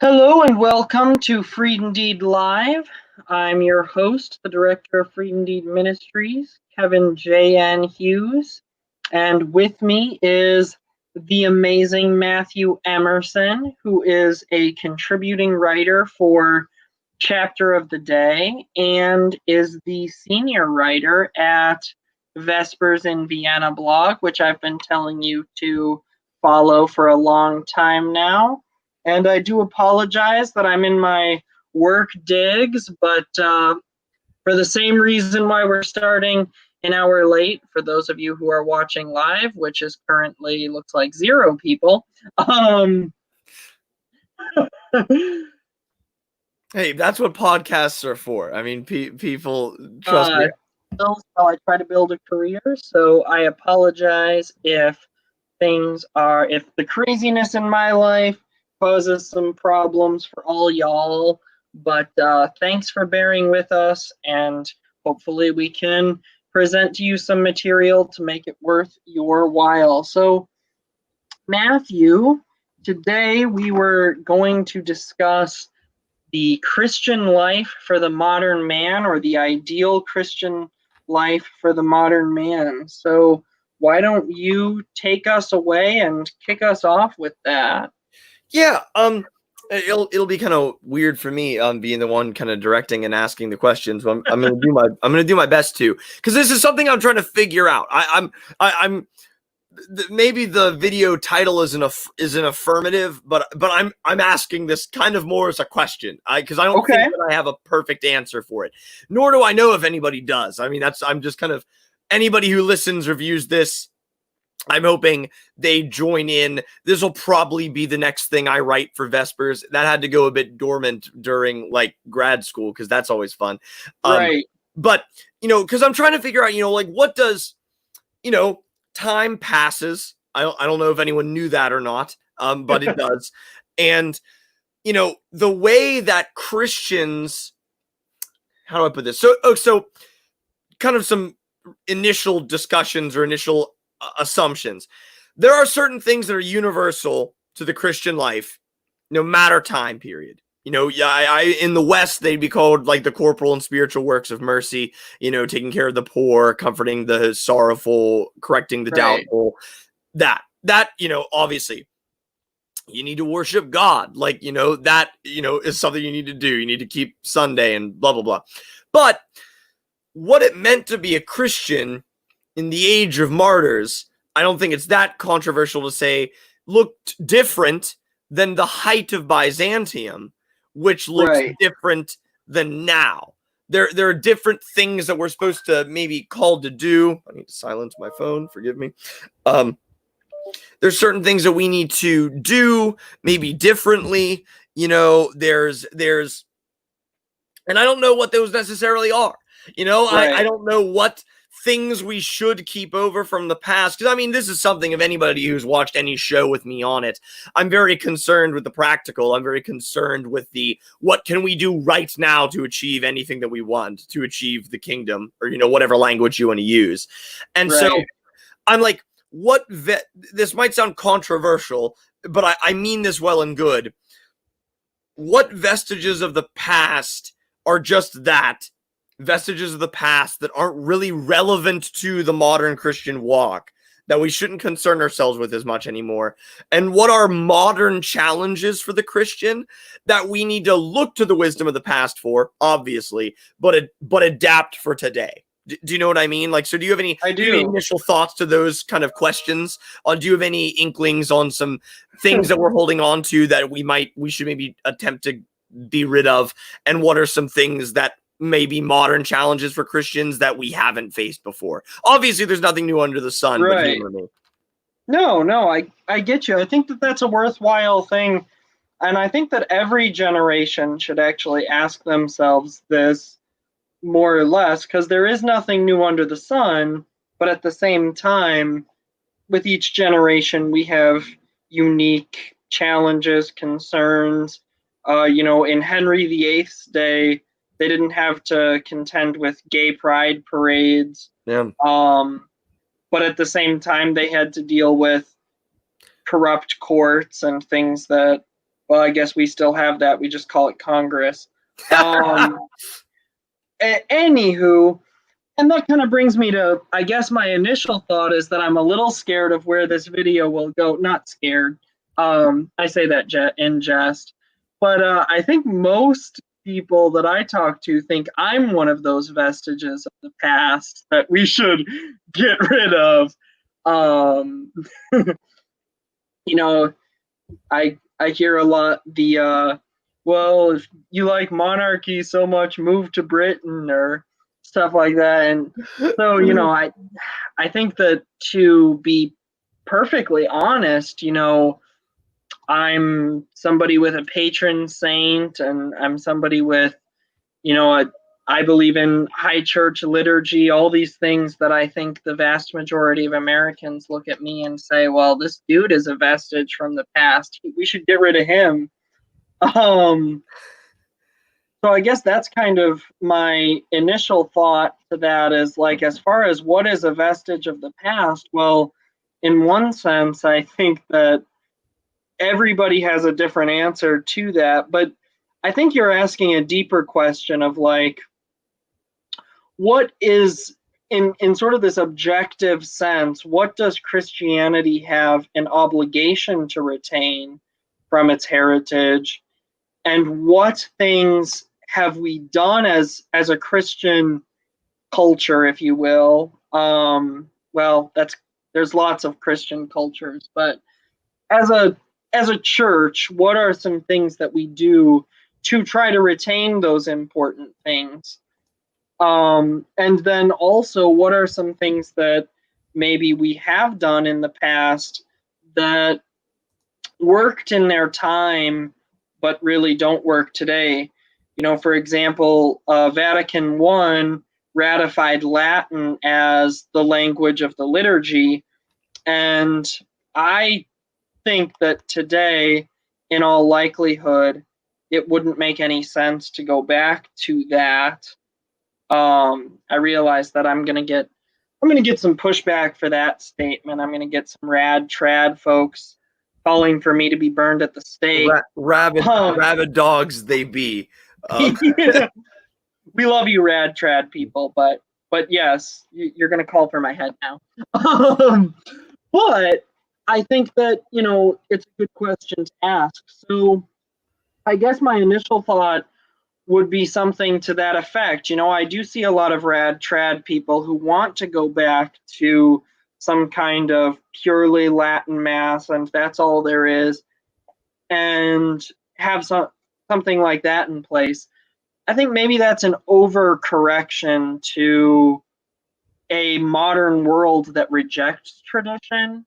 Hello and welcome to Freed Indeed Live. I'm your host, the Director of Freed Indeed Ministries, Kevin J.N. Hughes. And with me is the amazing Matthew Emerson, who is a contributing writer for Chapter of the Day and is the senior writer at Vespers in Vienna blog, which I've been telling you to follow for a long time now. And I do apologize that I'm in my work digs, but for the same reason why we're starting an hour late, for those of you who are watching live, which is currently looks like 0 people. Hey, that's what podcasts are for. I mean, people trust me. While I try to build a career, so I apologize if the craziness in my life causes some problems for all y'all, but thanks for bearing with us, and hopefully we can present to you some material to make it worth your while. So, Matthew, today we were going to discuss the Christian life for the modern man, or the ideal Christian life for the modern man. So why don't you take us away and kick us off with that? Yeah, it'll be kind of weird for me being the one kind of directing and asking the questions. But I'm gonna do my best to, because this is something I'm trying to figure out. I'm maybe the video title is an affirmative, but I'm asking this kind of more as a question, because I don't think that I have a perfect answer for it, nor do I know if anybody does. I mean, I'm just kind of, anybody who listens or views this, I'm hoping they join in. This will probably be the next thing I write for Vespers. That had to go a bit dormant during like grad school, because that's always fun. Right. But, because I'm trying to figure out, like, what does, time passes. I don't know if anyone knew that or not, but it does. And, the way that Christians, how do I put this? So kind of some initial discussions or initial assumptions. There are certain things that are universal to the Christian life, no matter time period. In the West, they'd be called like the corporal and spiritual works of mercy, taking care of the poor, comforting the sorrowful, correcting the doubtful. That, obviously you need to worship God. Like, that, is something you need to do. You need to keep Sunday and blah, blah, blah. But what it meant to be a Christian in the age of martyrs, I don't think it's that controversial to say, looked different than the height of Byzantium, which looks different than now. There are different things that we're supposed to maybe called to do. I need to silence my phone. Forgive me. There's certain things that we need to do maybe differently. There's, and I don't know what those necessarily are. I don't know what things we should keep over from the past, because I mean, this is something, of anybody who's watched any show with me on it, I'm very concerned with the practical. I'm very concerned with the, what can we do right now to achieve anything that we want to achieve the kingdom, or whatever language you want to use. And so I'm like, this might sound controversial, but I mean this well and good. What vestiges of the past are just that, vestiges of the past that aren't really relevant to the modern Christian walk, that we shouldn't concern ourselves with as much anymore? And what are modern challenges for the Christian that we need to look to the wisdom of the past for, obviously, but adapt for today? Do you know what I mean? Like, so do you have any, initial thoughts to those kind of questions? Do you have any inklings on some things that we're holding on to that we should maybe attempt to be rid of? And what are some things that may be modern challenges for Christians that we haven't faced before? Obviously, there's nothing new under the sun, but humor me. No, I get you. I think that's a worthwhile thing. And I think that every generation should actually ask themselves this, more or less, because there is nothing new under the sun, but at the same time, with each generation, we have unique challenges, concerns. In Henry VIII's day, they didn't have to contend with gay pride parades. Yeah. But at the same time, they had to deal with corrupt courts and things that well, I guess we still have that. We just call it Congress. Anywho, and that kind of brings me to, I guess my initial thought is that I'm a little scared of where this video will go. Not scared. I say that in jest. But I think most people that I talk to think I'm one of those vestiges of the past that we should get rid of. You know, I hear a lot well, if you like monarchy so much, move to Britain or stuff like that. And so, I think that, to be perfectly honest, I'm somebody with a patron saint, and I'm somebody with, I believe in high church liturgy, all these things that I think the vast majority of Americans look at me and say, well, this dude is a vestige from the past. We should get rid of him. So I guess that's kind of my initial thought to that, is like, as far as what is a vestige of the past, well, in one sense, I think that everybody has a different answer to that. But I think you're asking a deeper question of like, what is, in sort of this objective sense, what does Christianity have an obligation to retain from its heritage? And what things have we done as a Christian culture, if you will? Well, there's lots of Christian cultures, but as a church, what are some things that we do to try to retain those important things? And then also, what are some things that maybe we have done in the past that worked in their time, but really don't work today? For example, Vatican I ratified Latin as the language of the liturgy. And I think that today, in all likelihood, it wouldn't make any sense to go back to that. I realize that I'm gonna get some pushback for that statement. I'm gonna get some rad trad folks calling for me to be burned at the stake. Rabid dogs they be. Yeah. We love you, rad trad people, but yes, you're gonna call for my head now. But I think that it's a good question to ask. So I guess my initial thought would be something to that effect. I do see a lot of rad trad people who want to go back to some kind of purely Latin mass, and that's all there is, and have something like that in place. I think maybe that's an overcorrection to a modern world that rejects tradition.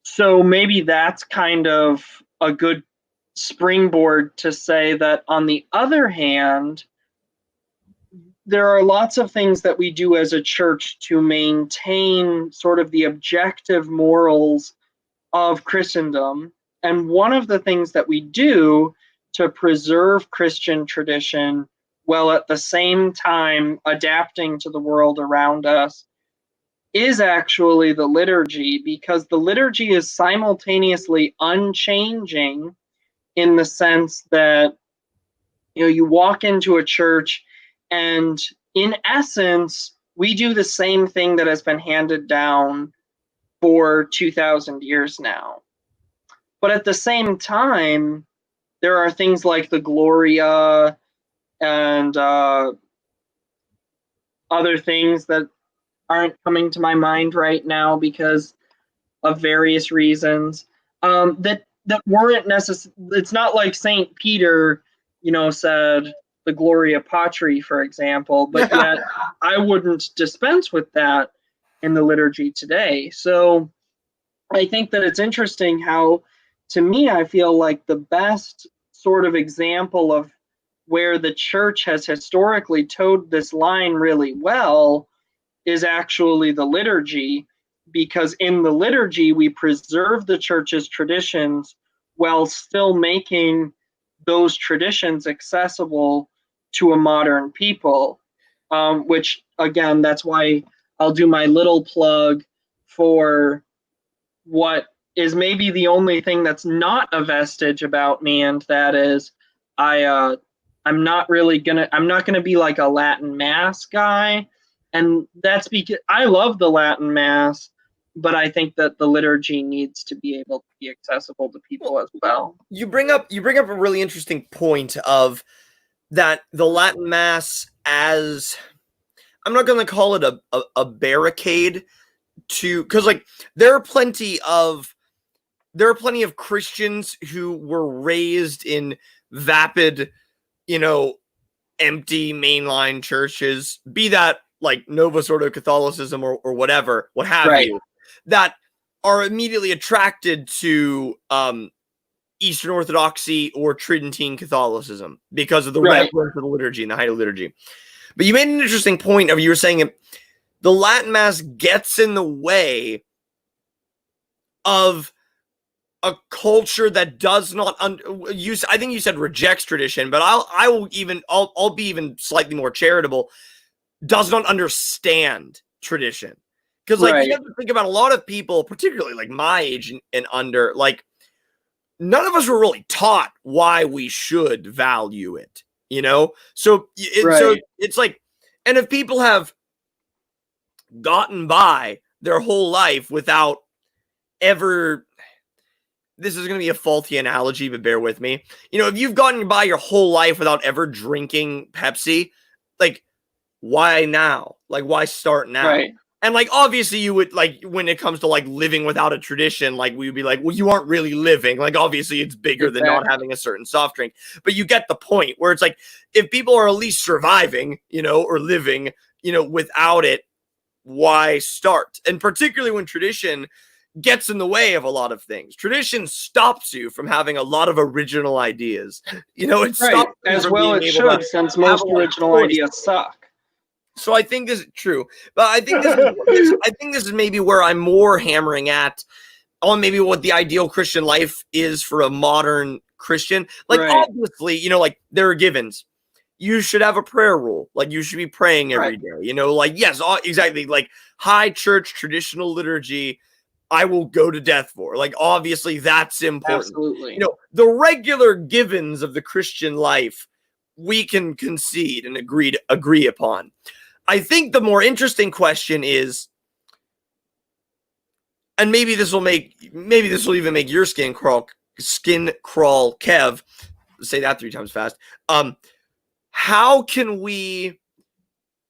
So maybe that's kind of a good springboard to say that, on the other hand, there are lots of things that we do as a church to maintain sort of the objective morals of Christendom. And one of the things that we do to preserve Christian tradition while at the same time adapting to the world around us is actually the liturgy, because the liturgy is simultaneously unchanging, in the sense that you walk into a church and, in essence, we do the same thing that has been handed down for 2,000 years now. But at the same time, there are things like the Gloria and other things that aren't coming to my mind right now because of various reasons, that weren't necessary. It's not like Saint Peter, said the Gloria Patri, for example, but yet I wouldn't dispense with that in the liturgy today. So I think that it's interesting how, to me, I feel like the best sort of example of where the church has historically towed this line really well is actually the liturgy, because in the liturgy we preserve the church's traditions while still making those traditions accessible to a modern people, which, again, that's why I'll do my little plug for what is maybe the only thing that's not a vestige about me, and that is I'm not gonna be like a Latin Mass guy, and that's because I love the Latin Mass, but I think that the liturgy needs to be able to be accessible to Well, people as well. you bring up a really interesting point of that the Latin Mass as, I'm not going to call it a barricade to, because like there are plenty of Christians who were raised in vapid, empty mainline churches, be that like Novus Ordo Catholicism or whatever, what have Right. you, that are immediately attracted to Eastern Orthodoxy or Tridentine Catholicism because of the Right. reverence of the liturgy and the height of liturgy. But you made an interesting point of, you were saying the Latin Mass gets in the way of a culture that does not I think you said rejects tradition, but I'll be even slightly more charitable, does not understand tradition. Because like you Right. have to think about a lot of people, particularly like my age and under, like none of us were really taught why we should value it, So Right. it's like, and if people have gotten by their whole life without ever, this is going to be a faulty analogy, but bear with me. If you've gotten by your whole life without ever drinking Pepsi, like, why now? Like, why start now? Right. And like, obviously you would, like, when it comes to like living without a tradition, like we would be like, well, you aren't really living. Like, obviously it's bigger than not having a certain soft drink, but you get the point where it's like, if people are at least surviving, or living, without it, why start? And particularly when tradition gets in the way of a lot of things. Tradition stops you from having a lot of original ideas. It Right. stops you As from well being it able should, to since have most a lot of original choice. ideas suck. So I think this is true, but I think this is maybe where I'm more hammering at on maybe what the ideal Christian life is for a modern Christian. Like, Right. obviously, like there are givens. You should have a prayer rule. Like, you should be praying every day. Like, yes, exactly. Like high church traditional liturgy, I will go to death for. Like, obviously, that's important. Absolutely. The regular givens of the Christian life, we can concede and agree upon. I think the more interesting question is, and maybe this will even make your skin crawl, Kev. Say that 3 times fast. How can we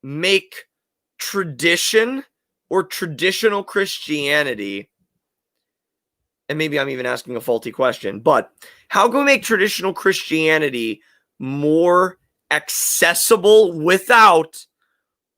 make tradition or traditional Christianity, and maybe I'm even asking a faulty question, but how can we make traditional Christianity more accessible without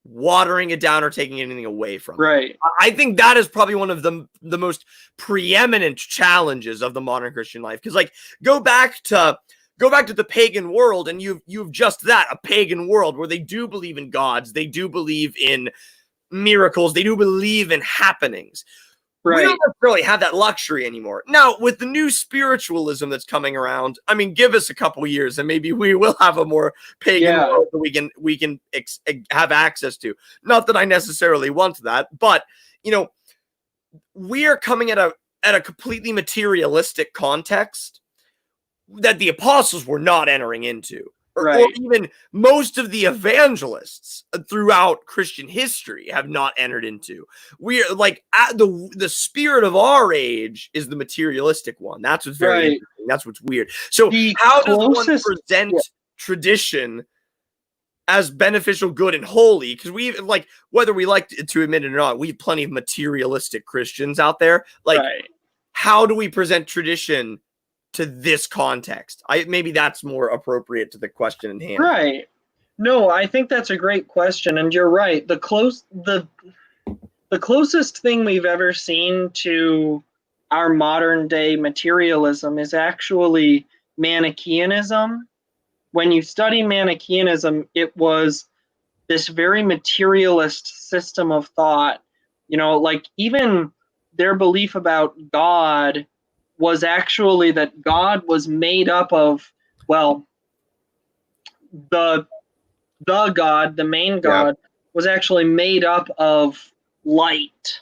watering it down or taking anything away from it? Right. I think that is probably one of the most preeminent challenges of the modern Christian life. Because like, go back to the pagan world, and you've just that, a pagan world where they do believe in gods, they do believe in miracles, they do believe in happenings. Right. We don't necessarily have that luxury anymore. Now, with the new spiritualism that's coming around, I mean, give us a couple years and maybe we will have a more pagan world that we can have access to. Not that I necessarily want that, but we are coming at a completely materialistic context that the apostles were not entering into. Or even most of the evangelists throughout Christian history have not entered into. We are like, the spirit of our age is the materialistic one. That's what's very interesting. That's what's weird. So how does one present tradition as beneficial, good, and holy? Because we, like, whether we like to admit it or not, we have plenty of materialistic Christians out there. Like, how do we present tradition to this context? Maybe that's more appropriate to the question in hand. Right. No, I think that's a great question, and you're right. The closest thing we've ever seen to our modern day materialism is actually Manichaeism. When you study Manichaeism, it was this very materialist system of thought. Like even their belief about God was actually that God was made up of, well, the God, the main God, was actually made up of light.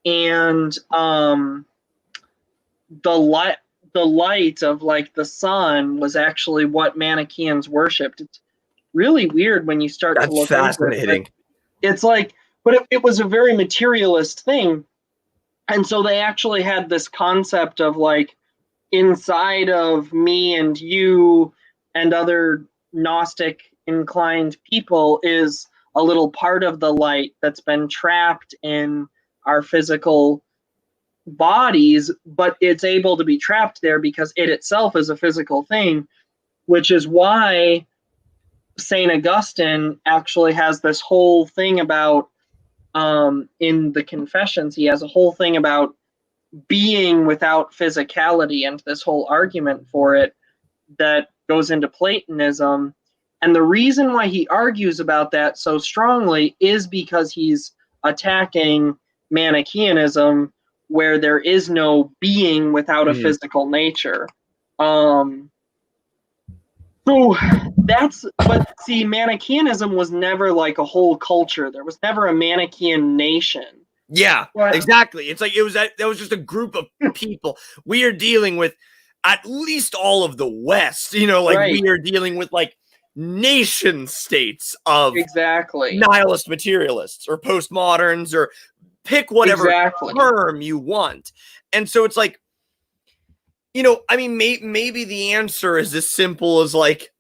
And the light of like the sun was actually what Manichaeans worshipped. It's really weird when you start to That's look into it. But fascinating. it's like, but it was a very materialist thing. And so they actually had this concept of like, inside of me and you and other Gnostic inclined people is a little part of the light that's been trapped in our physical bodies, but it's able to be trapped there because it itself is a physical thing, which is why St. Augustine actually has this whole thing about, in the Confessions, he has a whole thing about being without physicality and this whole argument for it that goes into Platonism. And the reason why he argues about that so strongly is because he's attacking Manichaeanism, where there is no being without a physical nature. So but see, Manichaeanism was never like a whole culture. There was never a Manichaean nation. Yeah, exactly. It's like that was just a group of people. We are dealing with at least all of the West, we are dealing with like nation states of exactly nihilist materialists or postmoderns or pick whatever term you want. And so it's like, maybe the answer is as simple as like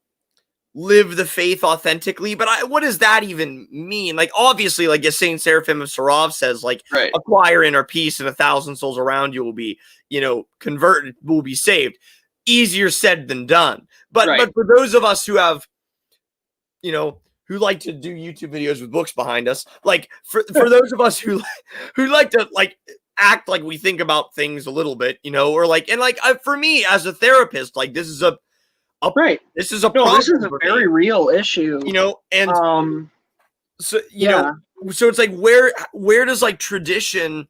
live the faith authentically, but what does that even mean? Like, obviously, like as Saint Seraphim of Sarov says, like acquire inner peace and 1,000 souls around you will be, converted, will be saved. Easier said than done. But for those of us who have, who like to do YouTube videos with books behind us, like for those of us who like to like act like we think about things a little bit, or like, and like for me as a therapist, like this is a this is a problem. This is a very real issue. And so so it's like where does like tradition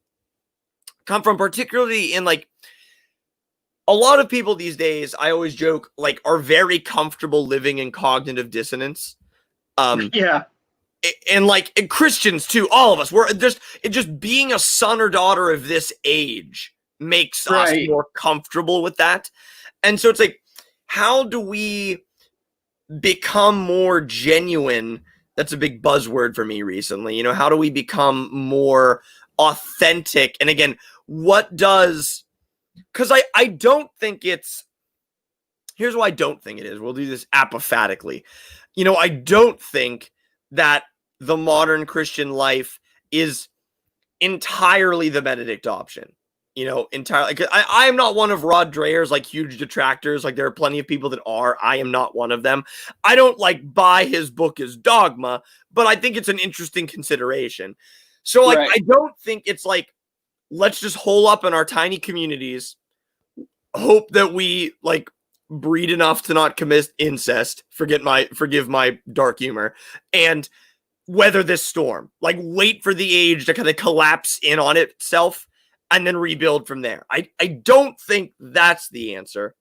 come from, particularly in like a lot of people these days, I always joke, like are very comfortable living in cognitive dissonance. And like and Christians too, all of us, we're just being a son or daughter of this age makes us more comfortable with that. And so it's like, how do we become more genuine? That's a big buzzword for me recently. How do we become more authentic? And again, because I don't think here's why I don't think it is. We'll do this apophatically. I don't think that the modern Christian life is entirely the Benedict option. Entirely. I am not one of Rod Dreher's like huge detractors. Like there are plenty of people that are. I am not one of them. I don't like buy his book as dogma, but I think it's an interesting consideration. So like I don't think it's like let's just hole up in our tiny communities, hope that we like breed enough to not commit incest. Forgive my dark humor, and weather this storm. Like wait for the age to kind of collapse in on itself and then rebuild from there. I don't think that's the answer.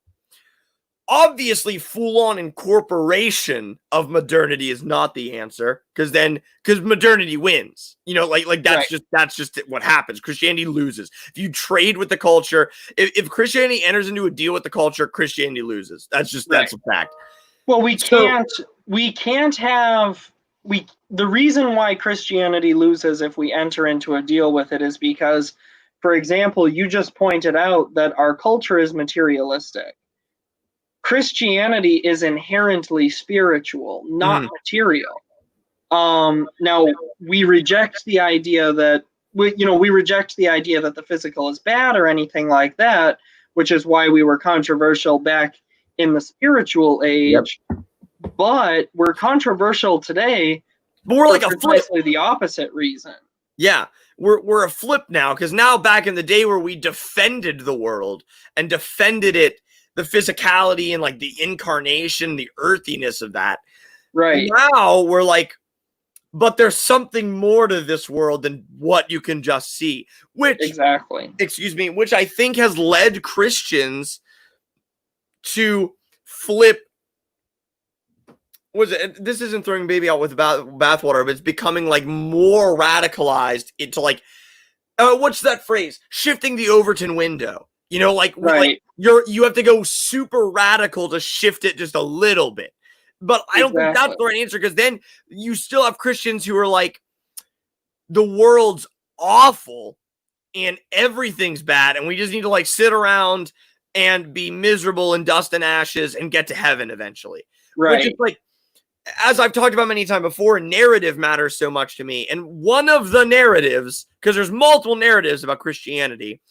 Obviously, full-on incorporation of modernity is not the answer, because modernity wins. Like that's just what happens. Christianity loses. If you trade with the culture, if Christianity enters into a deal with the culture, Christianity loses. That's a fact. Well, the reason why Christianity loses if we enter into a deal with it is because, for example, you just pointed out that our culture is materialistic. Christianity is inherently spiritual, not material. Now we reject the idea that the physical is bad or anything like that, which is why we were controversial back in the spiritual age. But we're controversial today. But we're like precisely the opposite reason. Yeah, we're a flip now, because now back in the day where we defended the world and defended it, the physicality and like the incarnation, the earthiness of that. Right. Now we're like, but there's something more to this world than what you can just see. Which I think has led Christians to flip. This isn't throwing baby out with bathwater, but it's becoming like more radicalized into like, what's that phrase? Shifting the Overton window. You know, like, like you have to go super radical to shift it just a little bit. But I don't think that's the right answer, because then you still have Christians who are like, the world's awful and everything's bad, and we just need to like sit around and be miserable in dust and ashes and get to heaven eventually. Right. Which is like, as I've talked about many times before, narrative matters so much to me. And one of the narratives, because there's multiple narratives about Christianity,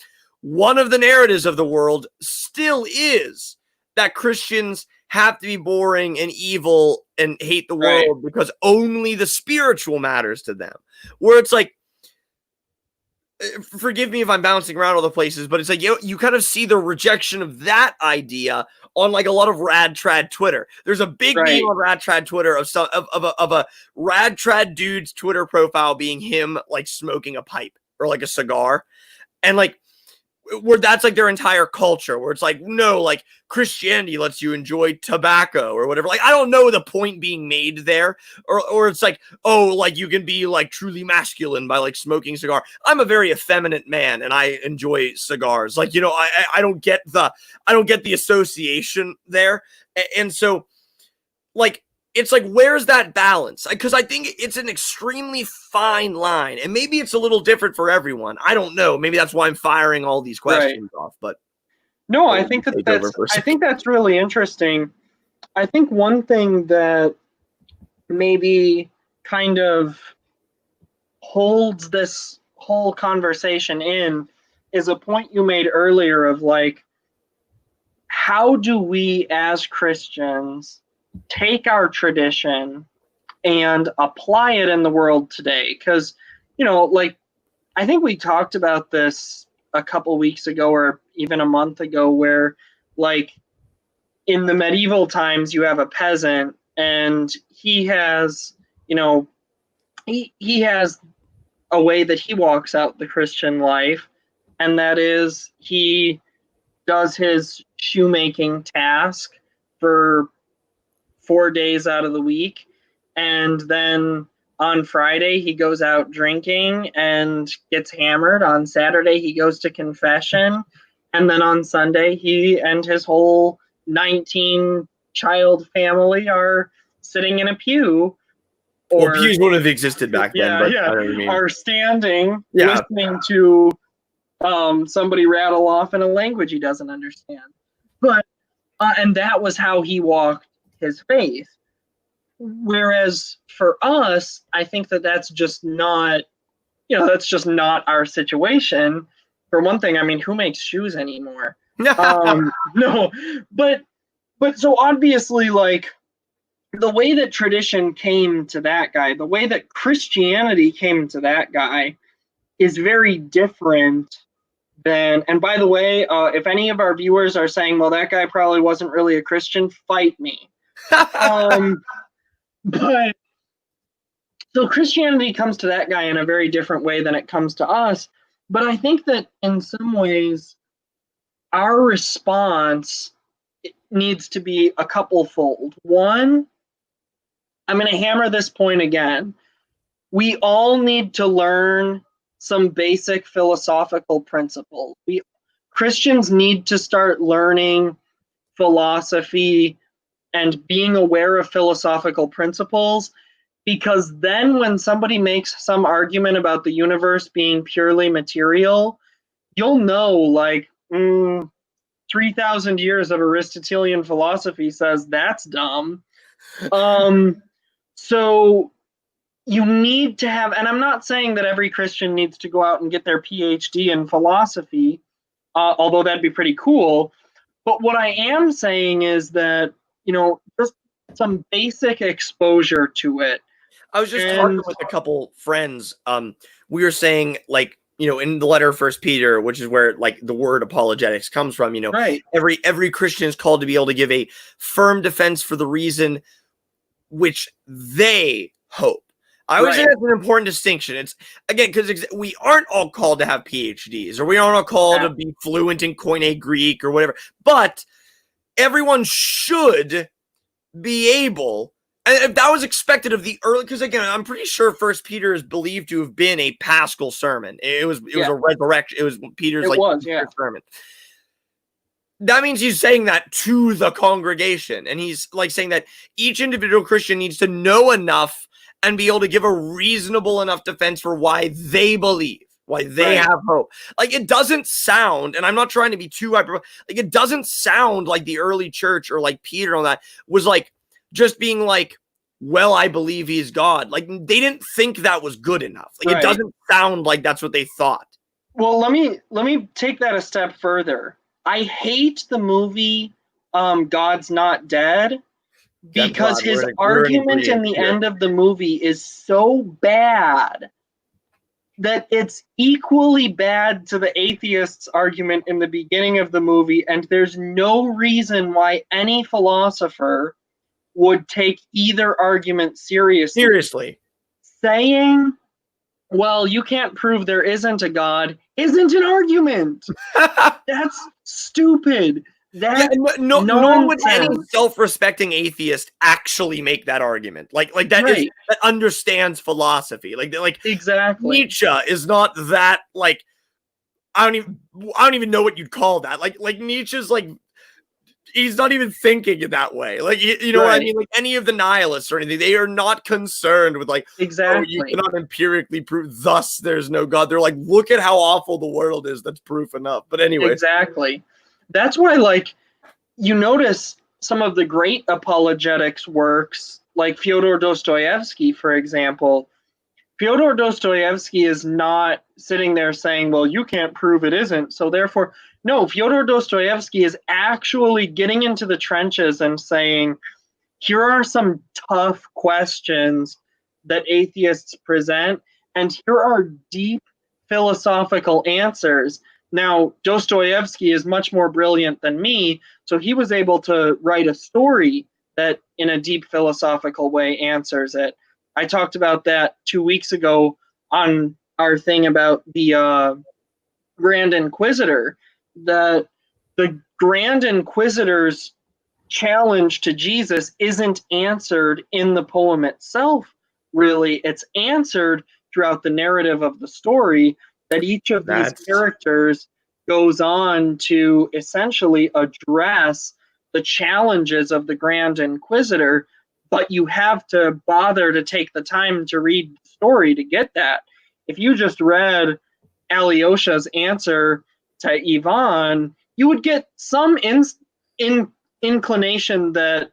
one of the narratives of the world still is that Christians have to be boring and evil and hate the world because only the spiritual matters to them. Where it's like, forgive me if I'm bouncing around all the places, but it's like you kind of see the rejection of that idea on like a lot of rad trad Twitter. There's a big meme on rad trad Twitter of some of a rad trad dude's Twitter profile being him like smoking a pipe or like a cigar, and like where that's like their entire culture, where it's like, no, like Christianity lets you enjoy tobacco or whatever. Like, I don't know the point being made there, or it's like, oh, like you can be like truly masculine by like smoking cigar. I'm a very effeminate man and I enjoy cigars. Like, you know, I don't get the association there. And so like, it's like, where's that balance? Because I think it's an extremely fine line, and maybe it's a little different for everyone. I don't know. Maybe that's why I'm firing all these questions off. But no, I think that's really interesting. I think one thing that maybe kind of holds this whole conversation in is a point you made earlier of like, how do we as Christians take our tradition and apply it in the world today? Because, you know, like, I think we talked about this a couple weeks ago or even a month ago, where like in the medieval times you have a peasant and he has, you know, he has a way that he walks out the Christian life, and that is he does his shoemaking task for 4 days out of the week, and then on Friday he goes out drinking and gets hammered. On Saturday he goes to confession, and then on Sunday he and his whole 19 child family are sitting in a pew. Or well, pews would have existed back then, but I know what you mean. Are standing listening to somebody rattle off in a language he doesn't understand. But and that was how he walked his faith. Whereas for us, I think that that's just not, you know, that's just not our situation. For one thing, I mean, who makes shoes anymore? No, but so obviously, like, the way that tradition came to that guy, the way that Christianity came to that guy is very different than, and by the way, if any of our viewers are saying, well, that guy probably wasn't really a Christian, fight me. But so Christianity comes to that guy in a very different way than it comes to us. But I think that in some ways, our response needs to be a couple-fold. One, I'm going to hammer this point again. We all need to learn some basic philosophical principles. Christians need to start learning philosophy and being aware of philosophical principles, because then when somebody makes some argument about the universe being purely material, you'll know, like, 3,000 years of Aristotelian philosophy says that's dumb. So you need to have, and I'm not saying that every Christian needs to go out and get their PhD in philosophy, although that'd be pretty cool. But what I am saying is that, you know, just some basic exposure to it. I was just talking with a couple friends. We were saying, like, you know, in the letter of First Peter, which is where like the word apologetics comes from, you know, every Christian is called to be able to give a firm defense for the reason which they hope. I always say that's an important distinction. It's, again, because we aren't all called to have PhDs, or we aren't all called to be fluent in Koine Greek or whatever, but everyone should be able, and if that was expected of the early, because again, I'm pretty sure First Peter is believed to have been a Paschal sermon. It was a resurrection. It was Peter's sermon. that means he's saying that to the congregation, and he's like saying that each individual Christian needs to know enough and be able to give a reasonable enough defense for why they believe, why they have hope. Like, it doesn't sound, and I'm not trying to be too hyper, like, it doesn't sound like the early church or like Peter and all that was like just being like, well, I believe he's God. Like, they didn't think that was good enough. Like, it doesn't sound like that's what they thought. Well, let me take that a step further. I hate the movie God's Not Dead because his argument in the end of the movie is so bad that it's equally bad to the atheist's argument in the beginning of the movie, and there's no reason why any philosopher would take either argument seriously. Saying, well, you can't prove there isn't a God isn't an argument. That's stupid. Nor would any self-respecting atheist actually make that argument. Like that is that understands philosophy. Like exactly. Nietzsche is not that, like, I don't even know what you'd call that. Like Nietzsche's like, he's not even thinking in that way. Like, you know what I mean? Like, any of the nihilists or anything, they are not concerned with like, oh, you cannot empirically prove, thus there's no God. They're like, look at how awful the world is. That's proof enough. But anyway. Exactly. That's why, like, you notice some of the great apologetics works, like Fyodor Dostoevsky, for example. Fyodor Dostoevsky is not sitting there saying, well, you can't prove it isn't, so therefore, no, Fyodor Dostoevsky is actually getting into the trenches and saying, here are some tough questions that atheists present, and here are deep philosophical answers. Now, Dostoevsky is much more brilliant than me, so he was able to write a story that, in a deep philosophical way, answers it. I talked about that 2 weeks ago on our thing about the Grand Inquisitor. The Grand Inquisitor's challenge to Jesus isn't answered in the poem itself, really. It's answered throughout the narrative of the story, that each of these characters goes on to essentially address the challenges of the Grand Inquisitor, but you have to bother to take the time to read the story to get that. If you just read Alyosha's answer to Ivan, you would get some inclination that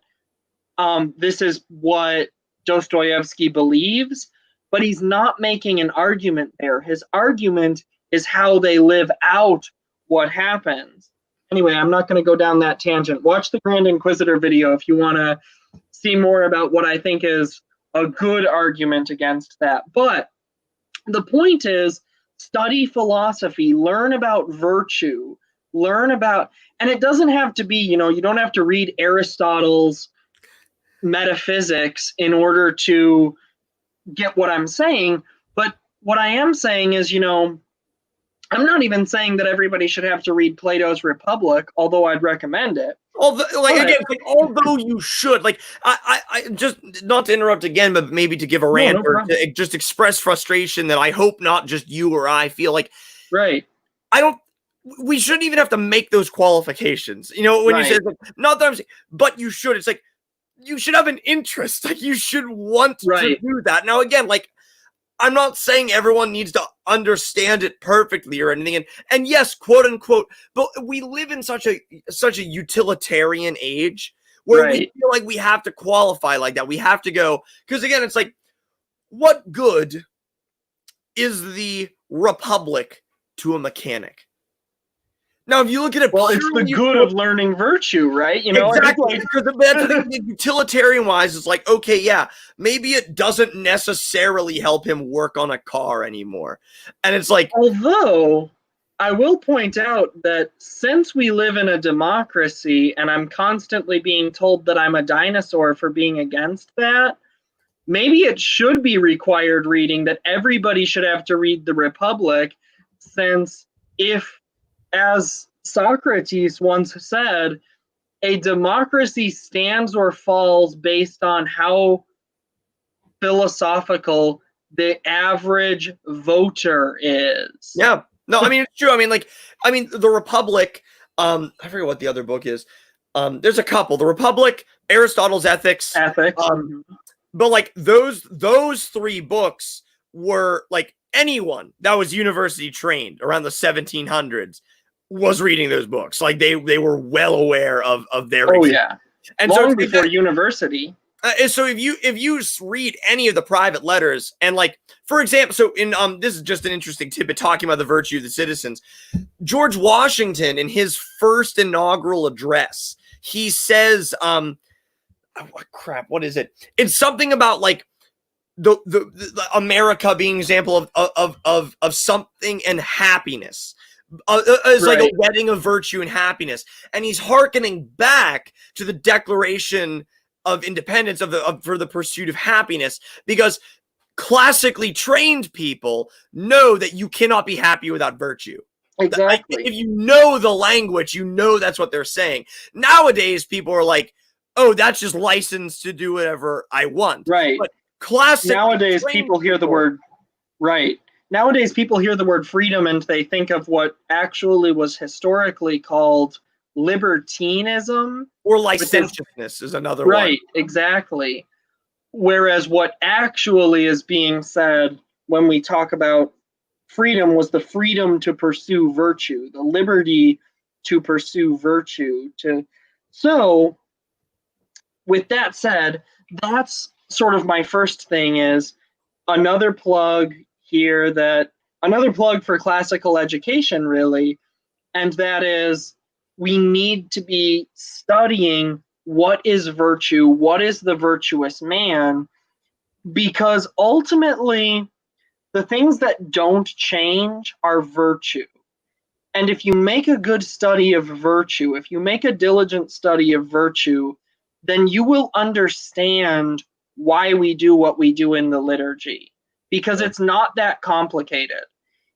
this is what Dostoevsky believes, but he's not making an argument there. His argument is how they live out what happens. Anyway, I'm not going to go down that tangent. Watch the Grand Inquisitor video if you want to see more about what I think is a good argument against that. But the point is, study philosophy, learn about virtue, learn about, and it doesn't have to be, you don't have to read Aristotle's metaphysics in order to get what I'm saying. But what I am saying is, I'm not even saying that everybody should have to read Plato's Republic, although I'd recommend it. Although you should, like, I just, not to interrupt again, but maybe to give a rant or to just express frustration that I hope not just you or I feel like. Right. We shouldn't even have to make those qualifications. When you say, like, not that I'm saying, but you should. It's like, you should have an interest. Like, you should want to do that. Now, again, like, I'm not saying everyone needs to understand it perfectly or anything. And yes, quote unquote, but we live in such a utilitarian age where we feel like we have to qualify like that. We have to go, because again, it's like, what good is the Republic to a mechanic? Now, if you look at it, it's the good of learning virtue, right? Exactly. Because the utilitarian-wise, it's like, okay, yeah, maybe it doesn't necessarily help him work on a car anymore. And it's like, although I will point out that since we live in a democracy and I'm constantly being told that I'm a dinosaur for being against that, maybe it should be required reading, that everybody should have to read the Republic, since if, as Socrates once said, a democracy stands or falls based on how philosophical the average voter is. Yeah. No, I mean, it's true. I mean, the Republic, I forget what the other book is. There's a couple. The Republic, Aristotle's Ethics. Ethics. But like those 3 books were like anyone that was university trained around the 1700s was reading those books. Like they were well aware of their existence. Yeah. And long before university. So if you read any of the private letters, and like, for example, so in this is just an interesting tidbit talking about the virtue of the citizens. George Washington, in his first inaugural address, he says, what is it? It's something about like the America being an example of something and happiness. It's right. Like a wedding of virtue and happiness, and he's hearkening back to the Declaration of Independence for the pursuit of happiness, because classically trained people know that you cannot be happy without virtue. Exactly. Like, if you know the language, you know that's what they're saying. Nowadays, people are like, "Oh, that's just license to do whatever I want." Right. But classic. Nowadays, people hear the word right. Nowadays, people hear the word freedom and they think of what actually was historically called libertinism. Or licentiousness is another one. Right, exactly. Whereas what actually is being said when we talk about freedom was the freedom to pursue virtue, the liberty to pursue virtue. So, with that said, that's sort of my first thing, is another plug here, another plug for classical education, really, and that is we need to be studying what is virtue, what is the virtuous man, because ultimately the things that don't change are virtue. And if you make a good study of virtue, if you make a diligent study of virtue, then you will understand why we do what we do in the liturgy, because it's not that complicated.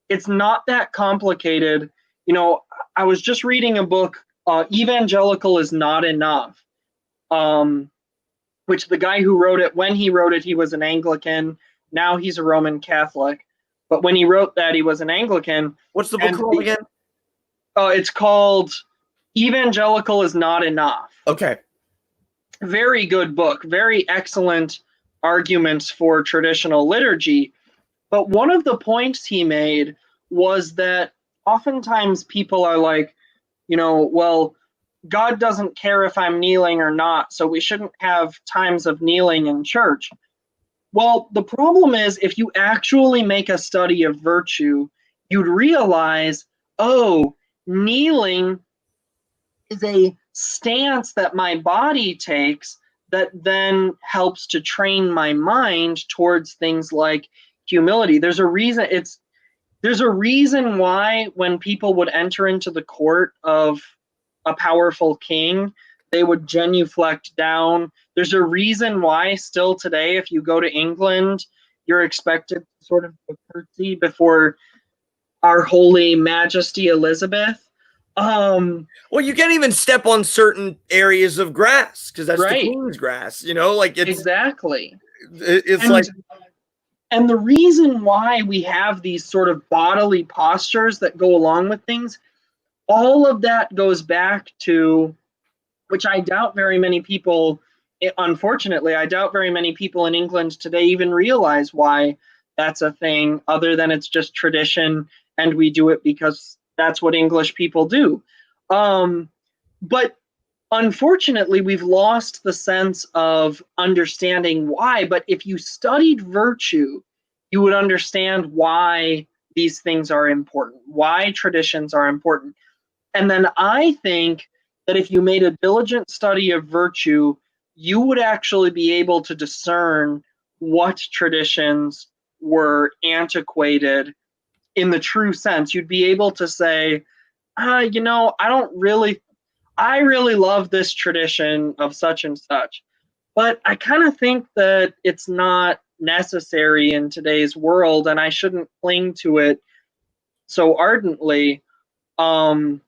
It's not that complicated. You know, I was just reading a book, Evangelical is Not Enough, which the guy who wrote it, when he wrote it, he was an Anglican. Now he's a Roman Catholic. But when he wrote that, he was an Anglican. What's the book called again? It's called Evangelical is Not Enough. Okay. Very good book. Very excellent arguments for traditional liturgy. But one of the points he made was that oftentimes people are like, you know, well, God doesn't care if I'm kneeling or not, so we shouldn't have times of kneeling in church. Well, the problem is, if you actually make a study of virtue, you'd realize, oh, kneeling is a stance that my body takes that then helps to train my mind towards things like humility. There's a reason why when people would enter into the court of a powerful king, they would genuflect down. There's a reason why still today, if you go to England, you're expected to sort of curtsy before Our Holy Majesty Elizabeth. Well, you can't even step on certain areas of grass because that's right. the Queen's grass, you know, like it's exactly. It's and the reason why we have these sort of bodily postures that go along with things, all of that goes back to, which I doubt very many people, unfortunately, I doubt very many people in England today even realize why that's a thing, other than it's just tradition and we do it because that's what English people do. But unfortunately, we've lost the sense of understanding why. But if you studied virtue, you would understand why these things are important, why traditions are important. And then I think that if you made a diligent study of virtue, you would actually be able to discern what traditions were antiquated in the true sense. You'd be able to say, you know, I really love this tradition of such and such, but I kind of think that it's not necessary in today's world and I shouldn't cling to it so ardently. And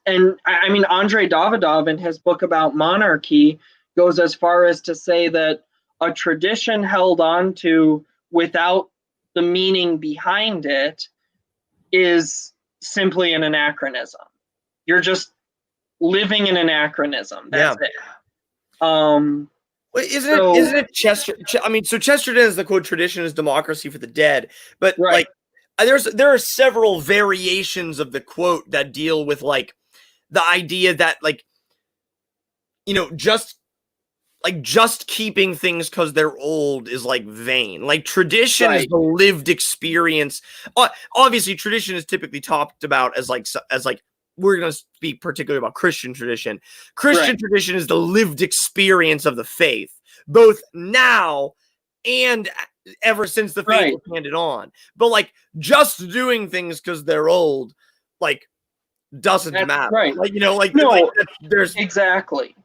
I mean, Andrei Davidov, in his book about monarchy, goes as far as to say that a tradition held on to without the meaning behind it is simply an anachronism. You're just living in anachronism. That's it. Isn't it Chester? I mean, so Chesterton is the quote, "Tradition is democracy for the dead," but right. There are several variations of the quote that deal with like the idea that just keeping things because they're old is like vain. Like tradition is the lived experience. Obviously, tradition is typically talked about as we're going to speak particularly about Christian tradition. Christian tradition is the lived experience of the faith, both now and ever since the faith was handed on. But like just doing things because they're old, like doesn't matter. Right. There's exactly.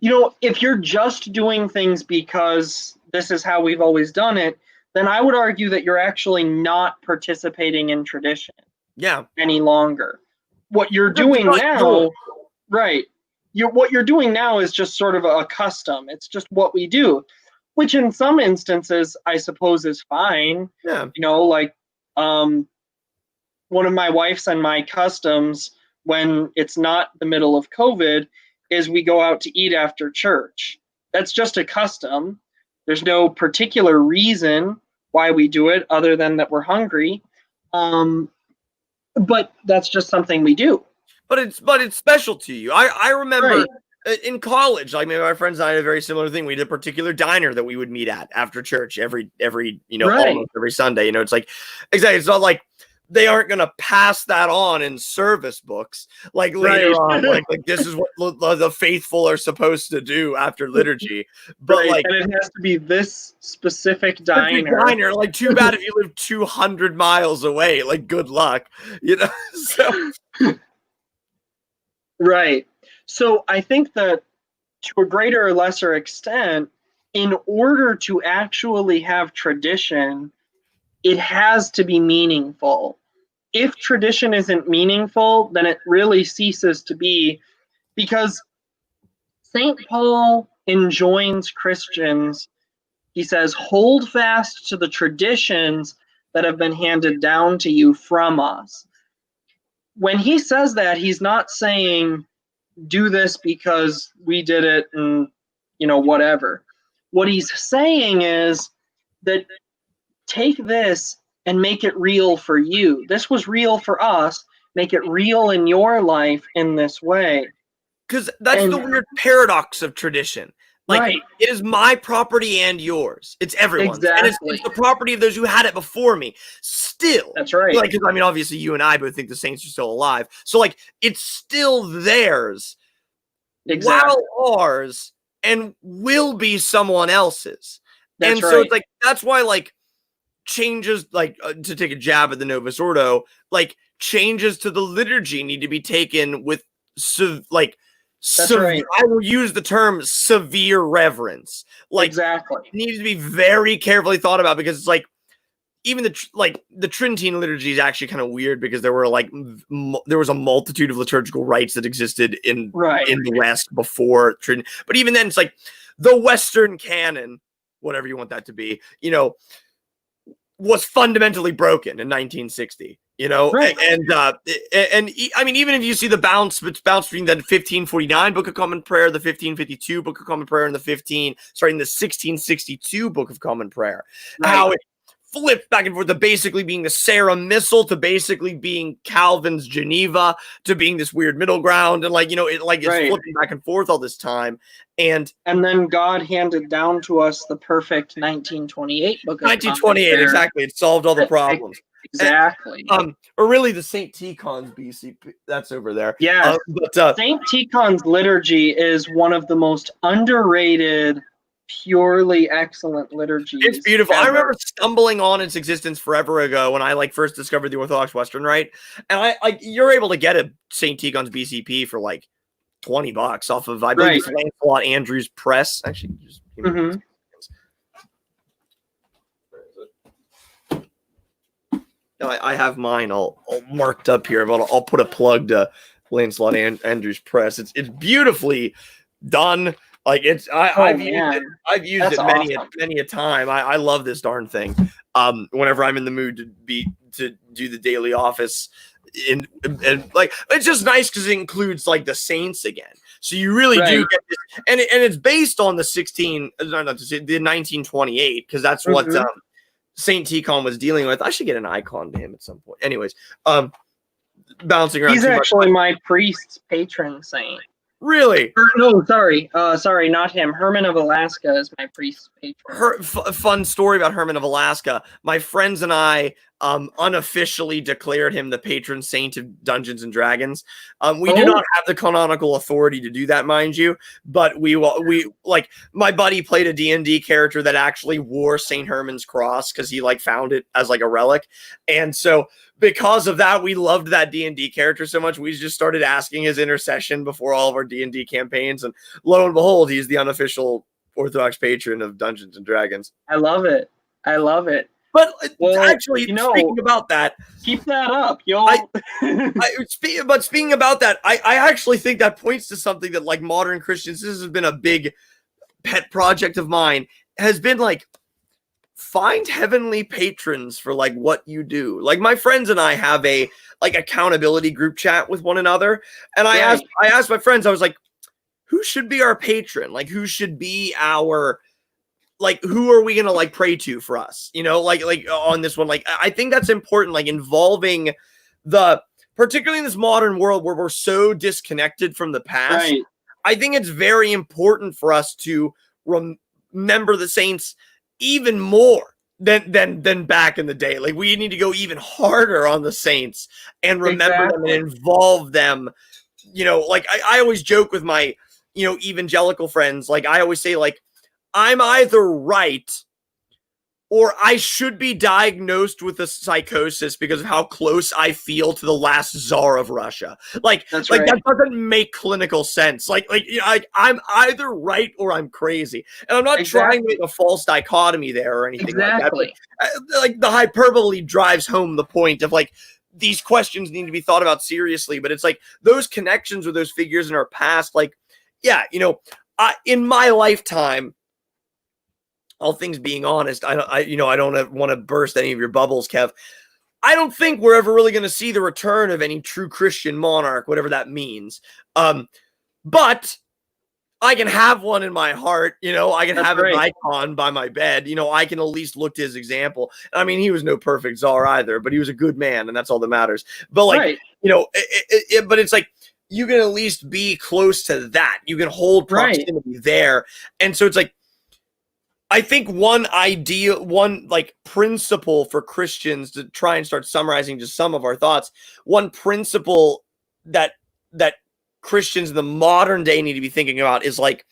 If you're just doing things because this is how we've always done it, then I would argue that you're actually not participating in tradition. Any longer. What you're doing now, what you're doing now is just sort of a custom. It's just what we do, which in some instances I suppose is fine. One of my wife's and my customs when it's not the middle of COVID is we go out to eat after church. That's just a custom. There's no particular reason why we do it other than that we're hungry. But that's just something we do. But it's special to you. I remember in college, like maybe my friends and I had a very similar thing. We had a particular diner that we would meet at after church every almost every Sunday. It's like exactly. It's not like they aren't going to pass that on in service books like later on. Like this is what the faithful are supposed to do after liturgy. But and it has to be this specific diner. Like too bad if you live 200 miles away. Like good luck, So. Right. So I think that to a greater or lesser extent, in order to actually have tradition, it has to be meaningful. If tradition isn't meaningful, then it really ceases to be, because St. Paul enjoins Christians, he says, hold fast to the traditions that have been handed down to you from us. When he says that, he's not saying do this because we did it and whatever. What he's saying is that take this and make it real for you. This was real for us. Make it real in your life in this way. Because that's the weird paradox of tradition. Like it is my property and yours. It's everyone's. Exactly. And it's the property of those who had it before me. Still. That's right. Like, I mean, obviously you and I both think the saints are still alive. So like it's still theirs. Exactly. While ours and will be someone else's. That's so it's like that's why like changes like to take a jab at the Novus Ordo, like changes to the liturgy need to be taken with I will use the term severe reverence. Like exactly. It needs to be very carefully thought about, because it's like even the Tridentine liturgy is actually kind of weird, because there were there was a multitude of liturgical rites that existed in the West before Trident. But even then, it's like the Western canon, whatever you want that to be, was fundamentally broken in 1960. And I mean, even if you see the bounce between the 1549 Book of Common Prayer, the 1552 Book of Common Prayer, and the 1662 Book of Common Prayer, how it flipped back and forth to basically being the Sarah Missal, to basically being Calvin's Geneva, to being this weird middle ground, and it's flipping back and forth all this time. And then God handed down to us the perfect 1928 Book of 1928, Common Prayer. Exactly. It solved all the problems. Exactly. Or really the St. Tikhon's BCP, that's over there. Yeah. St. Tikhon's liturgy is one of the most underrated, purely excellent liturgies. It's beautiful. Ever. I remember stumbling on its existence forever ago when I first discovered the Orthodox Western Rite, and you're able to get a St. Tikhon's BCP for like $20 off of, I believe, Lancelot Andrews Press. Actually, just I have mine all marked up here, but I'll put a plug to Lancelot Andrews Press. It's beautifully done. Like I've used it many a time. I love this darn thing. Whenever I'm in the mood to do the daily office, and like it's just nice because it includes like the saints again. So you really do get this, and it's based on the 1928 because that's what Saint Tikhon was dealing with. I should get an icon to him at some point. Anyways, bouncing around. He's actually my priest's patron saint. Really? No, sorry, not him. Herman of Alaska is my priest's patron. Fun story about Herman of Alaska. My friends and I unofficially declared him the patron saint of Dungeons and Dragons. We do not have the canonical authority to do that, mind you, but we like my buddy played a D&D character that actually wore St. Herman's cross because he like found it as like a relic, and so because of that, we loved that D&D character so much, we just started asking his intercession before all of our D&D campaigns, and lo and behold, he's the unofficial Orthodox patron of Dungeons and Dragons. I love it. But actually, speaking about that, keep that up, yo. But speaking about that, I actually think that points to something that like modern Christians, this has been a big pet project of mine, has been like, find heavenly patrons for like what you do. Like my friends and I have a like accountability group chat with one another, and I asked my friends, I was like, who should be our patron? Like who should be our, like who are we gonna like pray to for us? You know, like on this one, like I think that's important, like involving particularly in this modern world where we're so disconnected from the past. Right. I think it's very important for us to remember the saints even more than back in the day. Like we need to go even harder on the saints and remember them and involve them. You know, like I always joke with my, you know, evangelical friends. Like I always say, like, I'm either right or I should be diagnosed with a psychosis because of how close I feel to the last czar of Russia. Like, that doesn't make clinical sense. I'm either right or I'm crazy. And I'm not trying to make a false dichotomy there or anything like that. But, like the hyperbole drives home the point of like, these questions need to be thought about seriously, but it's like those connections with those figures in our past, like, yeah, you know, in my lifetime, all things being honest, I don't want to burst any of your bubbles, Kev. I don't think we're ever really going to see the return of any true Christian monarch, whatever that means. But I can have one in my heart, you know, I can have an icon by my bed, you know, I can at least look to his example. I mean, he was no perfect czar either, but he was a good man, and that's all that matters. But like, you know, but it's like, you can at least be close to that. You can hold proximity there. And so it's like, I think one principle for Christians, to try and start summarizing just some of our thoughts, one principle that Christians in the modern day need to be thinking about is like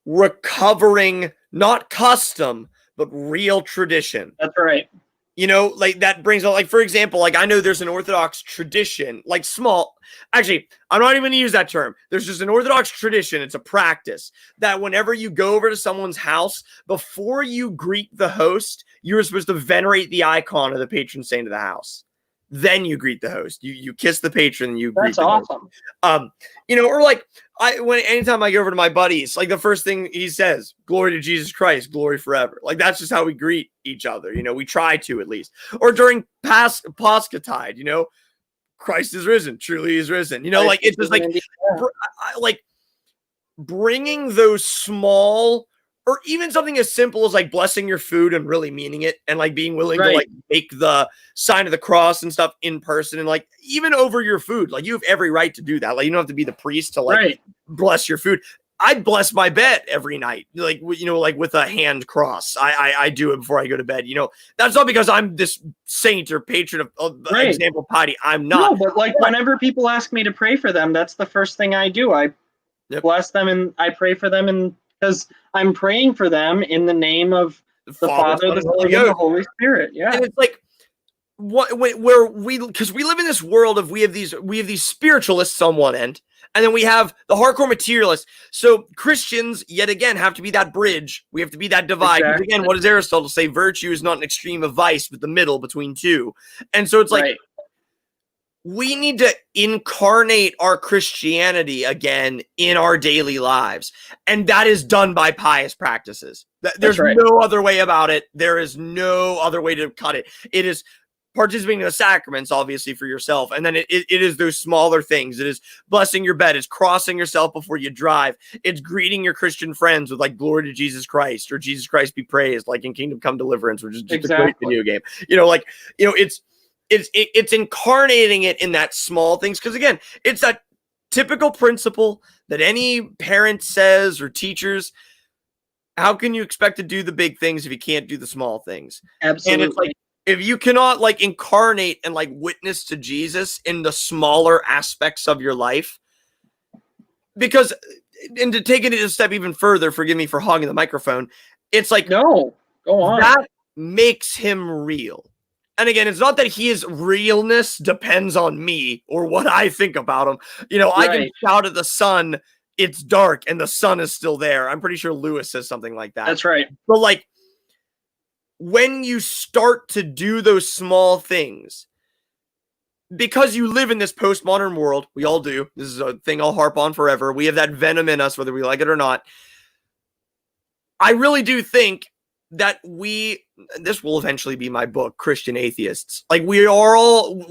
recovering not custom, but real tradition. That's right. You know, like that brings up, like, for example, like I know there's an Orthodox tradition, like small, actually, I'm not even going to use that term. There's just an Orthodox tradition. It's a practice that whenever you go over to someone's house, before you greet the host, you're supposed to venerate the icon of the patron saint of the house. Then you greet the host. You kiss the patron and you greet the host. That's awesome. You know, or like anytime I go over to my buddies, like the first thing he says, glory to Jesus Christ, glory forever. Like that's just how we greet each other. You know, we try to at least. Or during Paschatide, you know, Christ is risen, truly is risen. You know, like it's just like bringing those small, or even something as simple as like blessing your food and really meaning it, and like being willing to like make the sign of the cross and stuff in person, and like even over your food, like you have every right to do that. Like you don't have to be the priest to like bless your food. I bless my bed every night, like, you know, like with a hand cross. I do it before I go to bed. You know, that's not because I'm this saint or patron of example piety. I'm not. No, but like whenever people ask me to pray for them, that's the first thing I do. I bless them and I pray for them, and because I'm praying for them in the name of the Father, the Son, and the Holy Spirit. Yeah, and it's like because we live in this world of we have these spiritualists on one end, and then we have the hardcore materialists. So Christians, yet again, have to be that bridge. We have to be that divide. Exactly. Again, what does Aristotle say? Virtue is not an extreme of vice, but the middle between two. And so it's like we need to incarnate our Christianity again in our daily lives. And that is done by pious practices. There's no other way about it. There is no other way to cut it. It is participating in the sacraments, obviously, for yourself. And then it is those smaller things. It is blessing your bed. It's crossing yourself before you drive. It's greeting your Christian friends with like, glory to Jesus Christ, or Jesus Christ be praised, like in Kingdom Come Deliverance, which is just a great video game. It's incarnating it in that small things. Because again, it's that typical principle that any parent says, or teachers, how can you expect to do the big things if you can't do the small things? Absolutely. And it's like, if you cannot like incarnate and like witness to Jesus in the smaller aspects of your life, because, and to take it a step even further, forgive me for hogging the microphone, it's like, no, go on. That makes him real. And again, it's not that his realness depends on me or what I think about him. I can shout at the sun, it's dark, and the sun is still there. I'm pretty sure Lewis says something like that. That's right. But like, when you start to do those small things, because you live in this postmodern world, we all do. This is a thing I'll harp on forever. We have that venom in us, whether we like it or not. I really do think that this will eventually be my book, Christian Atheists. Like, we are all,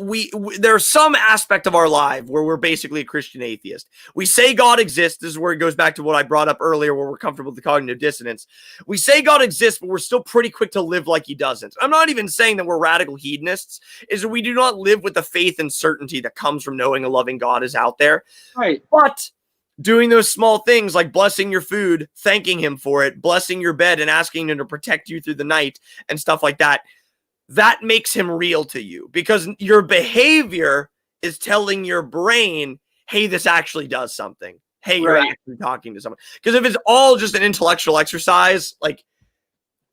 there's some aspect of our life where we're basically a Christian atheist. We say God exists. This is where it goes back to what I brought up earlier, where we're comfortable with the cognitive dissonance. We say God exists, but we're still pretty quick to live like he doesn't. I'm not even saying that we're radical hedonists, is that we do not live with the faith and certainty that comes from knowing a loving God is out there. Right. But doing those small things like blessing your food, thanking him for it, blessing your bed and asking him to protect you through the night and stuff like that, that makes him real to you, because your behavior is telling your brain, hey, this actually does something. Hey, you're actually talking to someone. Because if it's all just an intellectual exercise, like,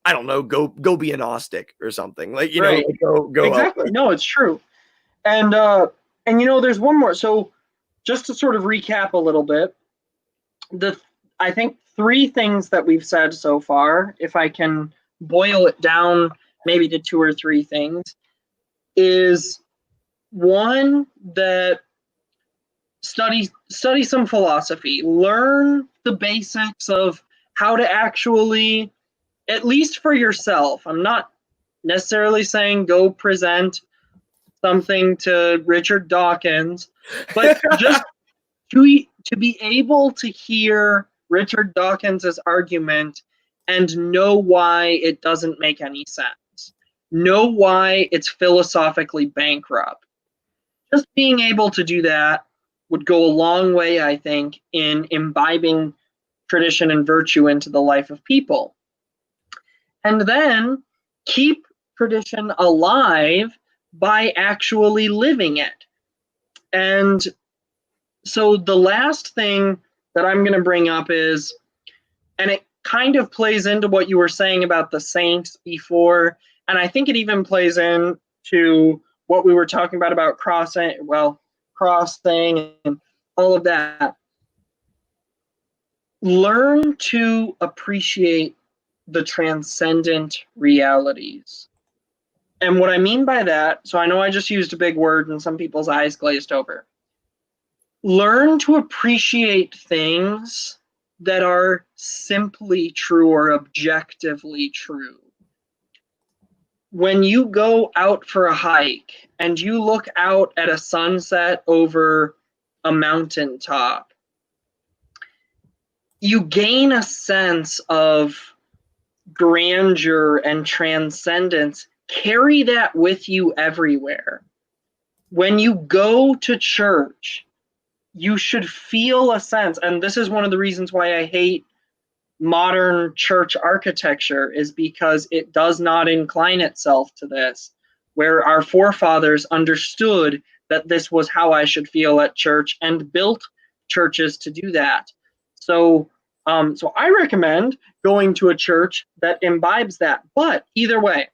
I don't know, go be a Gnostic or something. Like, you know, go exactly. No, it's true. And there's one more. So just to sort of recap a little bit, I think 3 things that we've said so far, if I can boil it down maybe to 2 or 3 things, is one, that study some philosophy, learn the basics of how to actually, at least for yourself, I'm not necessarily saying go present something to Richard Dawkins, but just to be able to hear Richard Dawkins's argument and know why it doesn't make any sense, know why it's philosophically bankrupt. Just being able to do that would go a long way, I think, in imbibing tradition and virtue into the life of people. And then keep tradition alive by actually living it. And so the last thing that I'm going to bring up is, and it kind of plays into what you were saying about the saints before, and I think it even plays into what we were talking about crossing and all of that. Learn to appreciate the transcendent realities. And what I mean by that, so I know I just used a big word and some people's eyes glazed over. Learn to appreciate things that are simply true or objectively true. When you go out for a hike and you look out at a sunset over a mountaintop, you gain a sense of grandeur and transcendence. Carry that with you everywhere. When you go to church, you should feel a sense, and this is one of the reasons why I hate modern church architecture, is because it does not incline itself to this, where our forefathers understood that this was how I should feel at church and built churches to do that. So I recommend going to a church that imbibes that. But either way,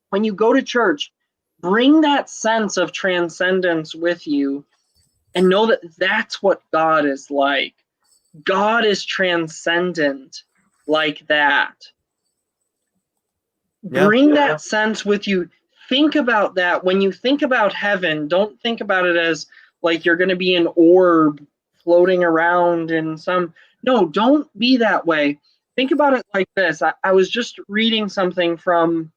when you go to church, bring that sense of transcendence with you and know that that's what God is like. God is transcendent like that. Bring that sense with you. Think about that. When you think about heaven, don't think about it as like you're going to be an orb floating around in some... No, don't be that way. Think about it like this. I was just reading something from,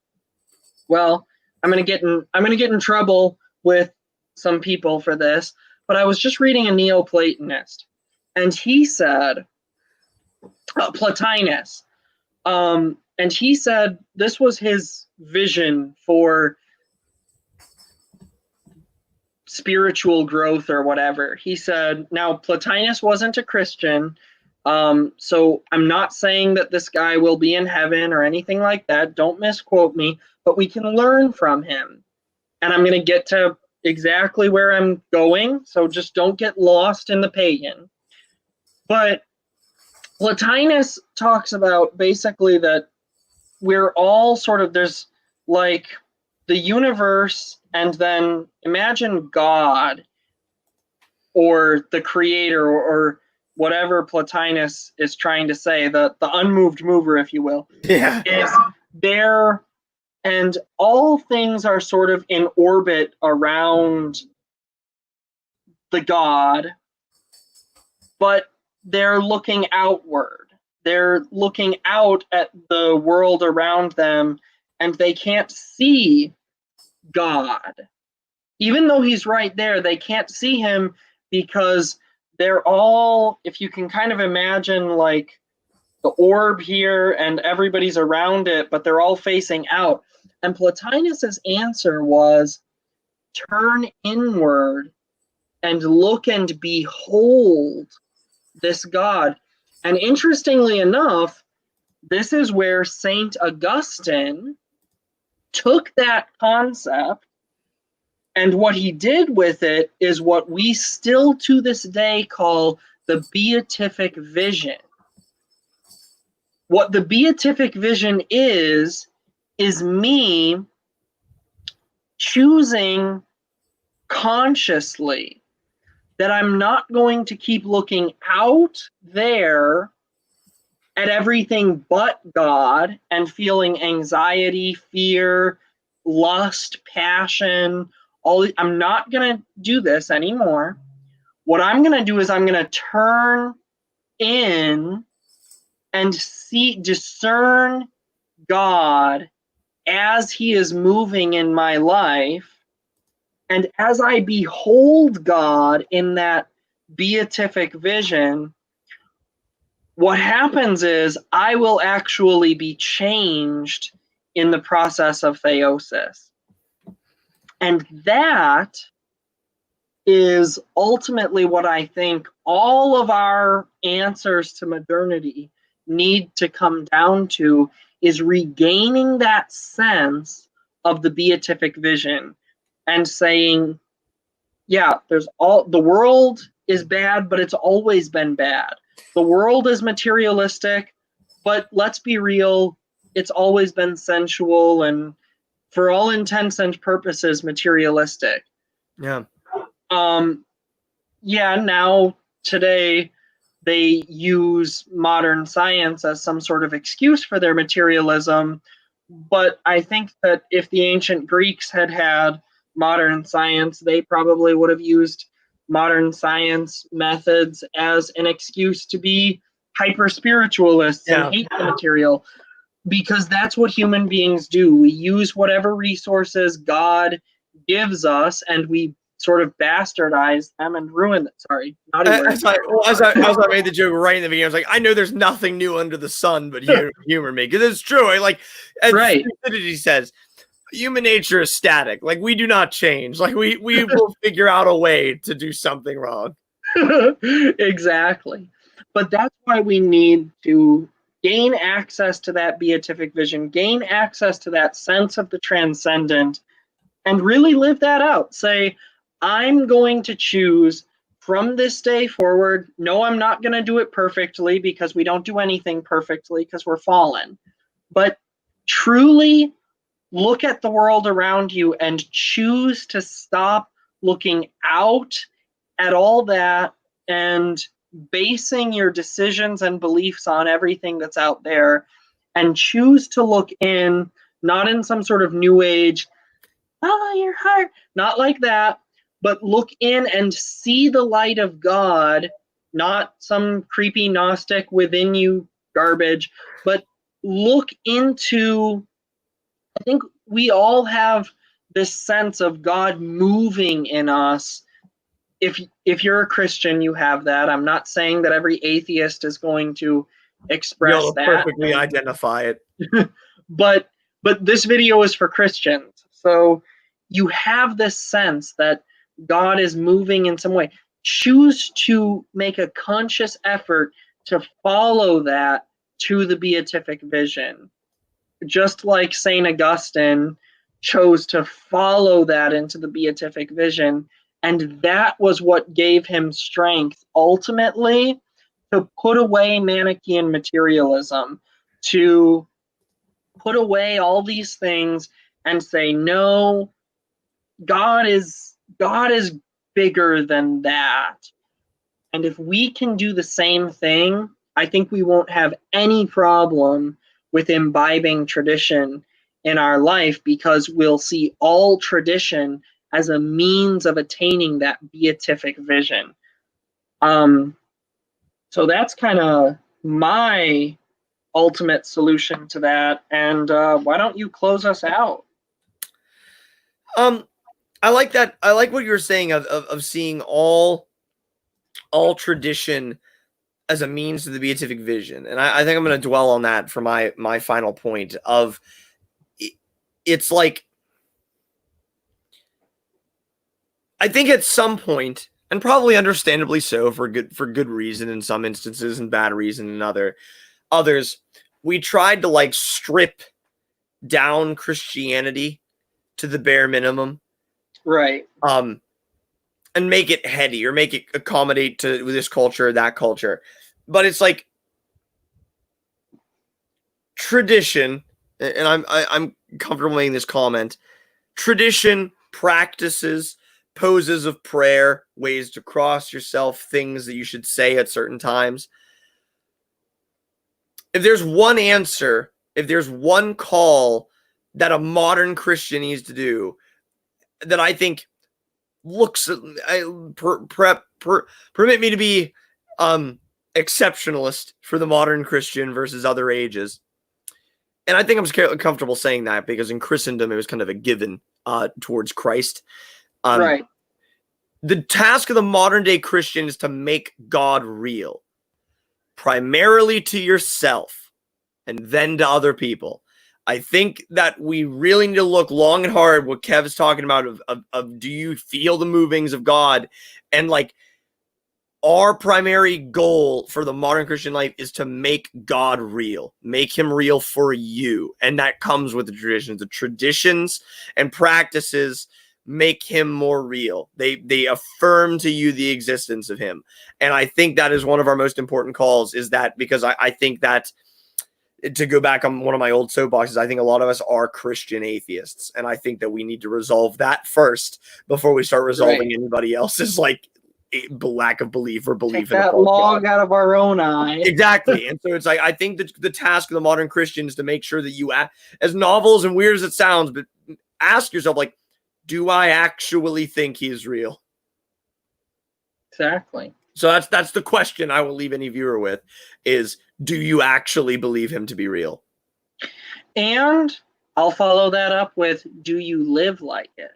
I'm gonna get in trouble with some people for this, but I was just reading a Neoplatonist, and he said, Plotinus, and he said this was his vision for spiritual growth or whatever. He said, now Plotinus wasn't a Christian, so I'm not saying that this guy will be in heaven or anything like that. Don't misquote me, but we can learn from him. And I'm going to get to exactly where I'm going, so just don't get lost in the pagan. But Plotinus talks about basically that we're all sort of, there's like the universe, and then imagine God or the creator, or whatever Plotinus is trying to say, the unmoved mover, if you will, Yeah. is there, and all things are sort of in orbit around the God, but they're looking outward. They're looking out at the world around them, and they can't see God. Even though he's right there, they can't see him because they're all, if you can kind of imagine like the orb here and everybody's around it, but they're all facing out. And Plotinus's answer was turn inward and look and behold this God. And interestingly enough, this is where Saint Augustine took that concept, and what he did with it is what we still to this day call the beatific vision. What the beatific vision is me choosing consciously that I'm not going to keep looking out there at everything but God and feeling anxiety, fear, lust, passion. I'm not going to do this anymore. What I'm going to do is I'm going to turn in and discern God as he is moving in my life. And as I behold God in that beatific vision, what happens is I will actually be changed in the process of theosis. And that is ultimately what I think all of our answers to modernity need to come down to, is regaining that sense of the beatific vision and saying, yeah, the world is bad, but it's always been bad. The world is materialistic, but let's be real, it's always been sensual and for all intents and purposes materialistic. Yeah. Yeah, now today they use modern science as some sort of excuse for their materialism, but I think that if the ancient Greeks had had modern science, they probably would have used modern science methods as an excuse to be hyper spiritualists and hate the material, because that's what human beings do. We use whatever resources God gives us and we sort of bastardize them and ruin them. Sorry, naughty word. As I made the joke right in the beginning, I was like, I know there's nothing new under the sun, but humor me, because it's true. As right. Thucydides says, human nature is static. Like, we do not change. Like, we will figure out a way to do something wrong. Exactly. But that's why we need to gain access to that beatific vision, gain access to that sense of the transcendent, and really live that out. Say, I'm going to choose from this day forward. No, I'm not going to do it perfectly, because we don't do anything perfectly because we're fallen. But truly look at the world around you and choose to stop looking out at all that and basing your decisions and beliefs on everything that's out there, and choose to look in, not in some sort of new age, follow your heart, not like that, but look in and see the light of God, not some creepy Gnostic within you garbage, but look into, I think we all have this sense of God moving in us. If you're a Christian, you have that. I'm not saying that every atheist is going to express You'll that, perfectly identify it. but this video is for Christians. So you have this sense that God is moving in some way. Choose to make a conscious effort to follow that to the beatific vision. Just like St. Augustine chose to follow that into the beatific vision. And that was what gave him strength ultimately to put away Manichaean materialism, to put away all these things and say, no, God is bigger than that. And if we can do the same thing, I think we won't have any problem with imbibing tradition in our life, because we'll see all tradition as a means of attaining that beatific vision. So that's kind of my ultimate solution to that. And why don't you close us out? I like that. I like what you were saying of seeing all tradition as a means to the beatific vision, and I think I'm going to dwell on that for my final point. Of it's like, I think at some point, and probably understandably so, for good reason in some instances and bad reason in others, we tried to like strip down Christianity to the bare minimum, Right. And make it heady or make it accommodate to this culture or that culture. But it's like tradition, and I'm comfortable making this comment. Tradition, practices, poses of prayer, ways to cross yourself, things that you should say at certain times. If there's one answer, if there's one call that a modern Christian needs to do, that I think looks, permit me to be exceptionalist for the modern Christian versus other ages. And I think I'm comfortable saying that because in Christendom, it was kind of a given towards Christ. Right. The task of the modern day Christian is to make God real, primarily to yourself and then to other people. I think that we really need to look long and hard what Kev is talking about of do you feel the movings of God? And like, our primary goal for the modern Christian life is to make God real, make him real for you. And that comes with the traditions. The traditions and practices make him more real. They affirm to you the existence of him. And I think that is one of our most important calls, is that because I think that, to go back on one of my old soapboxes, I think a lot of us are Christian atheists. And I think that we need to resolve that first before we start resolving anybody else's like lack of belief or belief Take that log out of our own eye. Exactly. And so it's like, I think that the task of the modern Christian is to make sure that you, as novel and weird as it sounds, but ask yourself, like, do I actually think he's real? Exactly. So that's the question I will leave any viewer with, is, do you actually believe him to be real? And I'll follow that up with, do you live like it?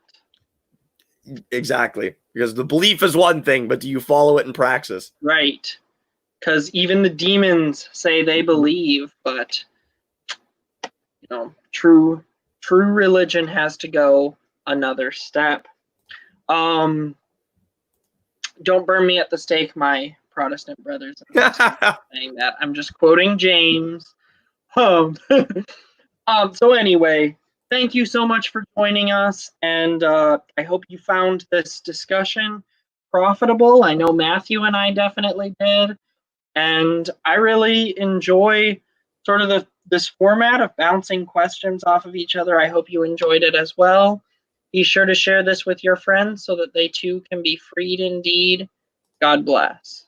Exactly. Because the belief is one thing, but do you follow it in praxis? Right. Because even the demons say they believe, but true religion has to go another step. Don't burn me at the stake, my Protestant brothers. Saying that, I'm just quoting James. So anyway, thank you so much for joining us, and I hope you found this discussion profitable. I know Matthew and I definitely did, and I really enjoy sort of this format of bouncing questions off of each other. I hope you enjoyed it as well. Be sure to share this with your friends so that they too can be freed indeed. God bless.